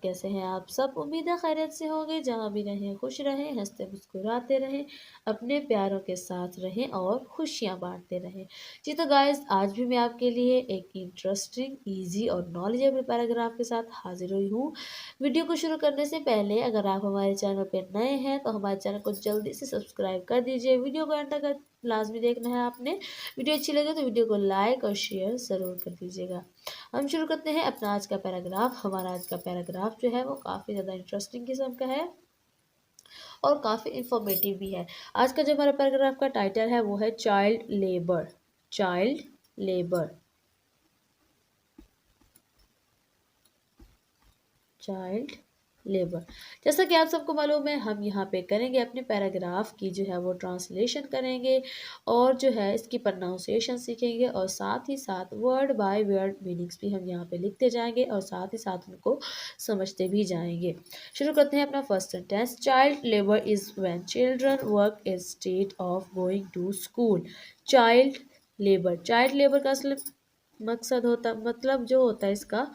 कैसे हैं आप सब? उम्मीद है खैरियत से होंगे। जहाँ भी रहें खुश रहें, हंसते मुस्कुराते रहें, अपने प्यारों के साथ रहें और खुशियाँ बांटते रहें। जी तो गाइस, आज भी मैं आपके लिए एक इंटरेस्टिंग, इजी और नॉलेजेबल पैराग्राफ के साथ हाजिर हुई हूँ। वीडियो को शुरू करने से पहले अगर आप हमारे चैनल पर नए हैं तो हमारे चैनल को जल्दी से सब्सक्राइब कर दीजिए। वीडियो को एंड तक लाजमी देखना है आपने। वीडियो अच्छी लगे तो वीडियो को लाइक और शेयर ज़रूर कर दीजिएगा। हम शुरू करते हैं अपना आज का पैराग्राफ। हमारा आज का पैराग्राफ जो है वो काफ़ी ज़्यादा इंटरेस्टिंग किस्म का है और काफ़ी इंफॉर्मेटिव भी है। आज का जो हमारा पैराग्राफ का टाइटल है वो है child labour. Child labour. Child labour. जैसा कि आप सबको मालूम है, हम यहाँ पे करेंगे अपने पैराग्राफ की जो है वो ट्रांसलेशन करेंगे और जो है इसकी प्रोनाउंसिएशन सीखेंगे और साथ ही साथ वर्ड बाय वर्ड मीनिंग्स भी हम यहाँ पे लिखते जाएंगे और साथ ही साथ उनको समझते भी जाएंगे। शुरू करते हैं अपना first sentence. Child labour is when children work instead of going to school. Child labour. Child labour का असल मकसद होता, मतलब जो होता है इसका,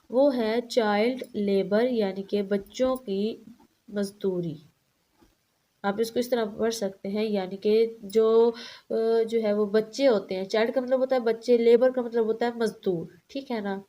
वो है चाइल्ड लेबर, यानी कि बच्चों की मजदूरी। आप इसको इस तरह पढ़ सकते हैं, यानी कि जो है वो बच्चे होते हैं। चाइल्ड का मतलब होता है बच्चे, लेबर का मतलब होता है मजदूर, ठीक है ना।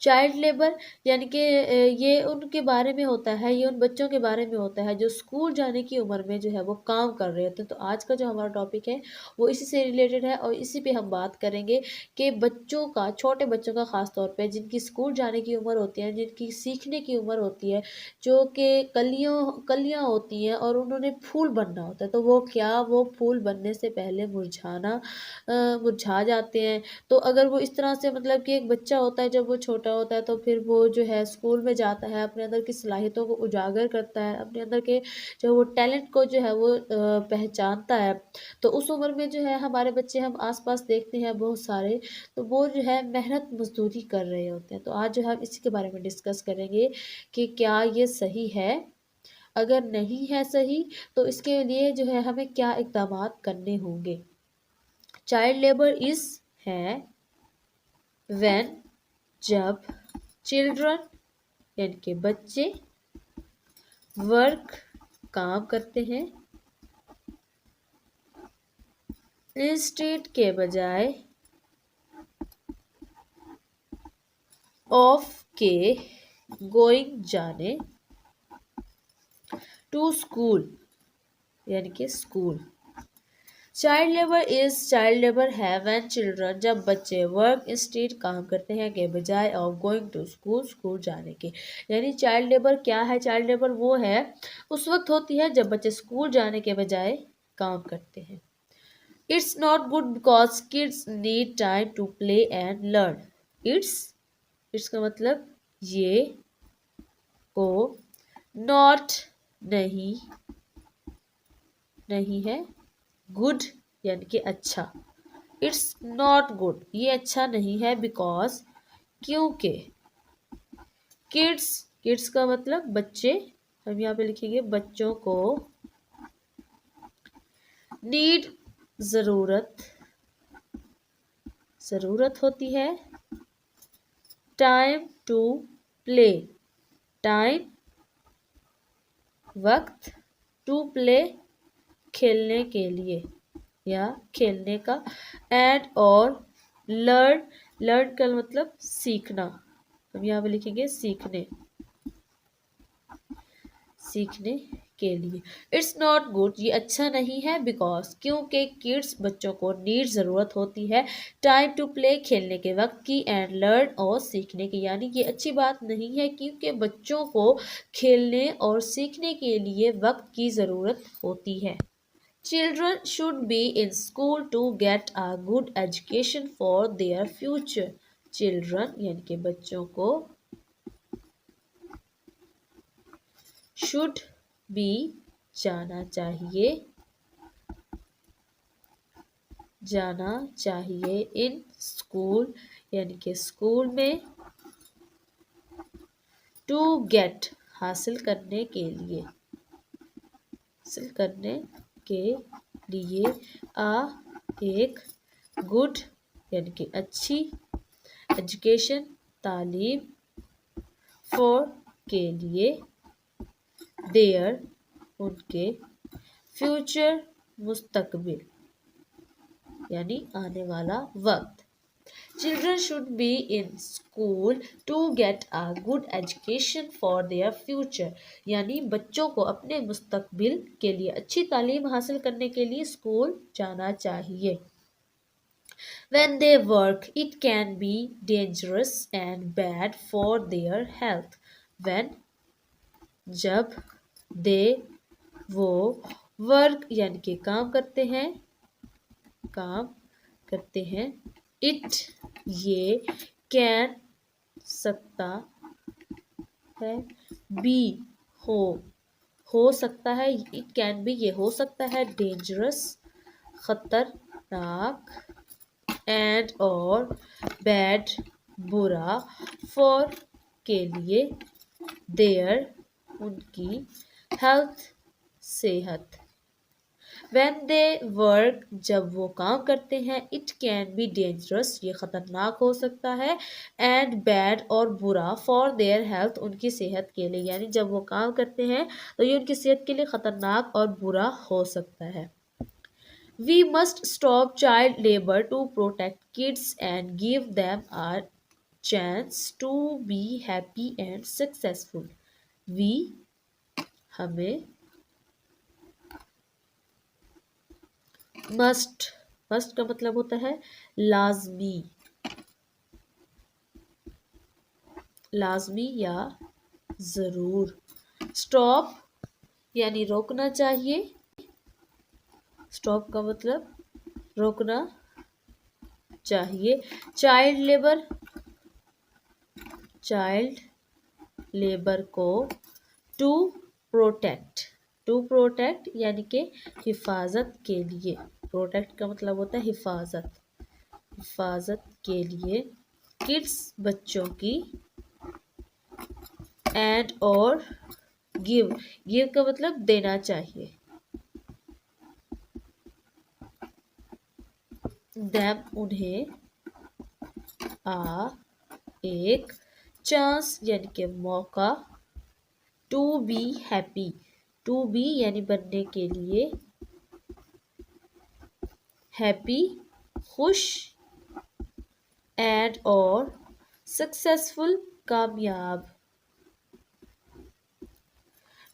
चाइल्ड लेबर यानी कि ये उनके बारे में होता है, ये उन बच्चों के बारे में होता है जो स्कूल जाने की उम्र में जो है वो काम कर रहे होते हैं। तो आज का जो हमारा टॉपिक है वो इसी से रिलेटेड है और इसी पे हम बात करेंगे कि बच्चों का, छोटे बच्चों का ख़ास तौर पे, जिनकी स्कूल जाने की उम्र होती है, जिनकी सीखने की उम्र होती है, जो कि कलियाँ होती हैं और उन्होंने फूल बनना होता है। तो वो फूल बनने से पहले मुरझा जाते हैं। तो अगर वो इस तरह से, मतलब कि एक बच्चा होता है जब वो छोटा होता है तो फिर वो जो है स्कूल में जाता है, अपने अंदर की सलाहियतों को उजागर करता है, अपने अंदर के जो वो टैलेंट को जो है वो पहचानता है। तो उस उम्र में जो है हमारे बच्चे, हम आसपास देखते हैं बहुत सारे, तो वो जो है मेहनत मजदूरी कर रहे होते हैं। तो आज जो है हम इसी के बारे में डिस्कस करेंगे कि क्या ये सही है। अगर नहीं है सही तो इसके लिए जो है हमें क्या इक़दाम करने होंगे। चाइल्ड लेबर इज़ है व्हेन, जब, चिल्ड्रन यानी कि बच्चे, वर्क काम करते हैं, इंस्टेड के बजाय, ऑफ के गोइंग जाने, टू स्कूल यानी कि स्कूल। चाइल्ड लेबर है व्हेन चिल्ड्रन, जब बच्चे, वर्क इंस्टेड काम करते हैं के बजाय, of going to school school जाने के। यानी चाइल्ड लेबर क्या है? चाइल्ड लेबर वो है, उस वक्त होती है जब बच्चे स्कूल जाने के बजाय काम करते हैं। It's not good because kids need time to play and learn. It's का मतलब ये, को, नॉट नहीं, नहीं है, गुड यानी कि अच्छा। इट्स नॉट गुड, ये अच्छा नहीं है, बिकॉज क्योंकि, किड्स का मतलब बच्चे, हम यहाँ पे लिखेंगे बच्चों को, नीड जरूरत होती है, टाइम टू प्ले टाइम वक्त, टू प्ले खेलने के लिए या खेलने का, एंड और लर्न का मतलब सीखना, हम यहाँ पे लिखेंगे सीखने के लिए। इट्स नॉट गुड, ये अच्छा नहीं है, बिकॉज क्योंकि किड्स बच्चों को नीड ज़रूरत होती है, टाइम टू प्ले खेलने के वक्त की, एंड लर्न और सीखने की। यानी ये अच्छी बात नहीं है क्योंकि बच्चों को खेलने और सीखने के लिए वक्त की ज़रूरत होती है। Children should be in school to get a good education for their future. Children यानी कि बच्चों को, should be जाना चाहिए, in school यानी कि स्कूल में, to get हासिल करने के लिए, एक गुड यानी कि अच्छी, एजुकेशन तालीम, फॉर के लिए, देयर उनके, फ्यूचर मुस्तकबिल यानी आने वाला वक्त। Children should be in school to get a good education for their future. यानी बच्चों को अपने मुस्तकबिल के लिए अच्छी तालीम हासिल करने के लिए स्कूल जाना चाहिए। When they work, it can be dangerous and bad for their health. When जब they वो वर्क यानी कि काम करते हैं इट ये कैन सकता है, बी हो सकता है, इट कैन बी ये हो सकता है, डेंजरस खतरनाक, एंड और बैड बुरा, फॉर के लिए, देयर उनकी, हेल्थ सेहत। When they work जब वो काम करते हैं, it can be dangerous ये खतरनाक हो सकता है, and bad और बुरा for their health उनकी सेहत के लिए, यानी जब वो काम करते हैं तो ये उनकी सेहत के लिए खतरनाक और बुरा हो सकता है। We must stop child labor to protect kids and give them a chance to be happy and successful. We हमें मस्ट का मतलब होता है लाजमी या जरूर। स्टॉप यानी रोकना चाहिए, स्टॉप का मतलब रोकना चाहिए। चाइल्ड लेबर को टू प्रोटेक्ट यानी कि हिफाजत के लिए, प्रोटेक्ट का मतलब होता है हिफाजत के लिए। किड्स बच्चों की, एंड और गिव का मतलब देना चाहिए। देम उन्हें, एक, चांस यानी कि मौका, टू बी हैप्पी यानी बनने के लिए, हैप्पी खुश, एंड और सक्सेसफुल कामयाब।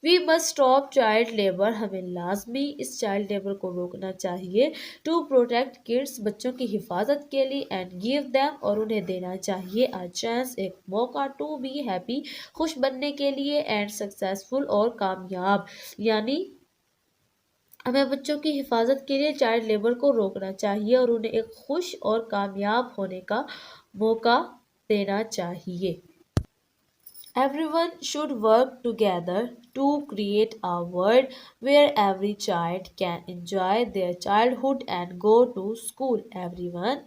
We must stop child labour हमें लाजमी इस चाइल्ड लेबर को रोकना चाहिए। टू प्रोटेक्ट किड्स बच्चों की हिफाजत के लिए, एंड गिव देम और उन्हें देना चाहिए, अ चांस एक मौका, टू बी हैप्पी खुश बनने के लिए, एंड सक्सेसफुल और कामयाब। यानी हमें बच्चों की हिफाजत के लिए चाइल्ड लेबर को रोकना चाहिए और उन्हें एक खुश और कामयाब होने का मौका देना चाहिए। Everyone should work together to create a world where every child can enjoy their childhood and go to school. Everyone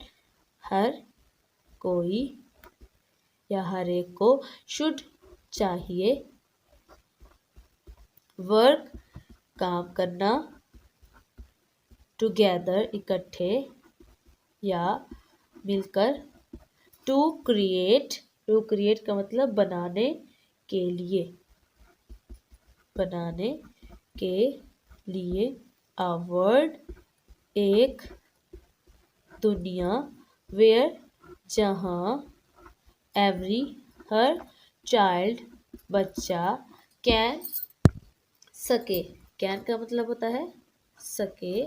हर कोई या हर एक को, should चाहिए, work काम करना, together इकट्ठे या मिलकर, to create का मतलब बनाने के लिए, a world एक दुनिया, where जहाँ, every हर, child बच्चा, can का मतलब होता है सके,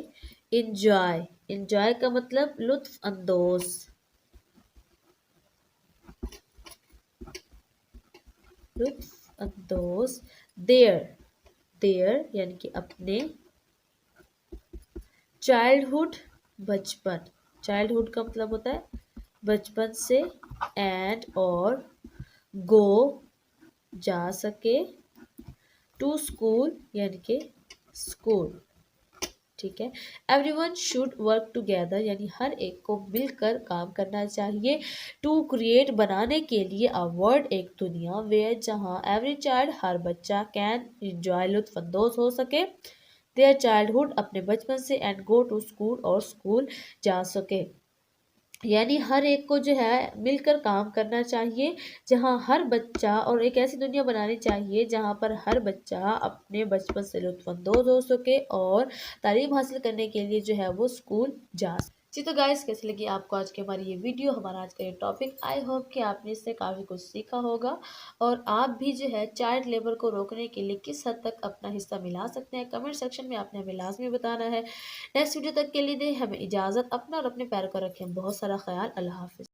enjoy का मतलब लुत्फ अंदोज, देयर यानी कि अपने, चाइल्डहुड बचपन, चाइल्डहुड का मतलब होता है बचपन से, एंड और गो जा सके, टू स्कूल यानी कि स्कूल। ठीक है। एवरीवन शुड वर्क टुगेदर यानी हर एक को मिलकर काम करना चाहिए। टू क्रिएट बनाने के लिए, अ वर्ल्ड एक दुनिया, वेयर जहाँ, एवरी चाइल्ड हर बच्चा, कैन इंजॉय लुत्फानंदोज हो सके, देयर चाइल्डहुड अपने बचपन से, एंड गो टू स्कूल और स्कूल जा सके। यानी हर एक को जो है मिलकर काम करना चाहिए, जहाँ हर बच्चा, और एक ऐसी दुनिया बनानी चाहिए जहाँ पर हर बच्चा अपने बचपन से लुत्फ़अंदोज़ हो सके और तालीम हासिल करने के लिए जो है वो स्कूल जा सके। जी तो गाइस, कैसी लगी आपको आज की हमारी ये वीडियो, हमारा आज का ये टॉपिक? आई होप कि आपने इससे काफ़ी कुछ सीखा होगा और आप भी जो है चाइल्ड लेबर को रोकने के लिए किस हद तक अपना हिस्सा मिला सकते हैं, कमेंट सेक्शन में आपने हमें लाज़मी बताना है। नेक्स्ट वीडियो तक के लिए दें हमें इजाज़त। अपना और अपने पैरों का रखें बहुत सारा ख्याल। अल्लाह हाफ़िज़।